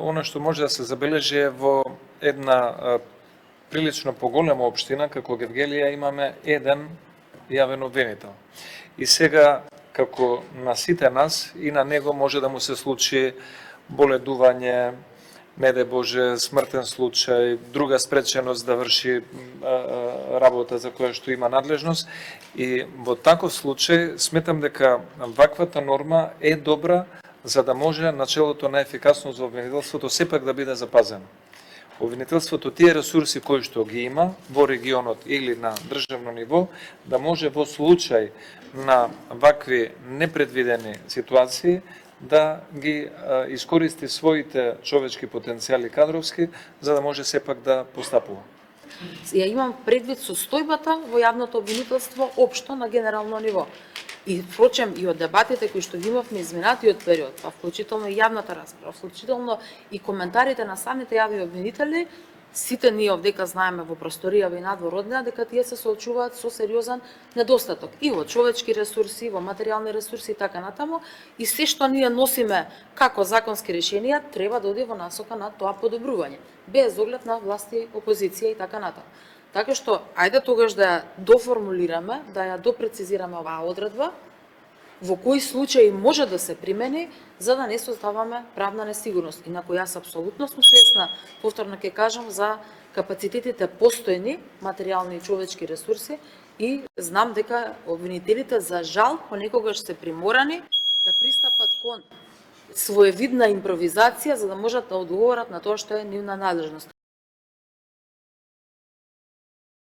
Оно што може да се забележи е во една прилично поголема општина, како Гевгелија, имаме еден јавен обвинител. И сега, како на сите нас, и на него може да му се случи боледување, не дај Боже, смртен случај, друга спреченост да врши работа за која што има надлежност. И во таков случај сметам дека ваквата норма е добра за да може начелото на ефикасност во обвинителството сепак да биде запазено. Обвинителството тие ресурси кои што ги има во регионот или на државно ниво, да може во случај на вакви непредвидени ситуации да ги искористи своите човечки потенцијали кадровски, за да може сепак да постапува. Ја имам предвид состојбата во јавното обвинителство општо на генерално ниво. И впрочем и од дебатите кои што ги имавме изминатиот период, па вклучително и јавната расправа, вклучително и коментарите на самите јавни обвинители, сите ние овдека знаеме во просторијава и надвор од неа дека тие се соочуваат со сериозен недостаток и во човечки ресурси, во материјални ресурси и така натаму, и се што ние носиме како законски решенија треба да оди во насока на тоа подобрување, без оглед на власти, опозиција и така натаму. Така што, ајде тогаш да ја доформулираме, да ја допрецизираме оваа одредба, во кои случаи може да се примени, за да не создаваме правна несигурност. Инаку јас апсолутно сум свесна, повторно ќе кажам, за капацитетите постојни, материјални и човечки ресурси, и знам дека обвинителите за жал понекогаш се приморани да пристапат кон своевидна импровизација за да можат да одговорат на тоа што е нивна надлежност.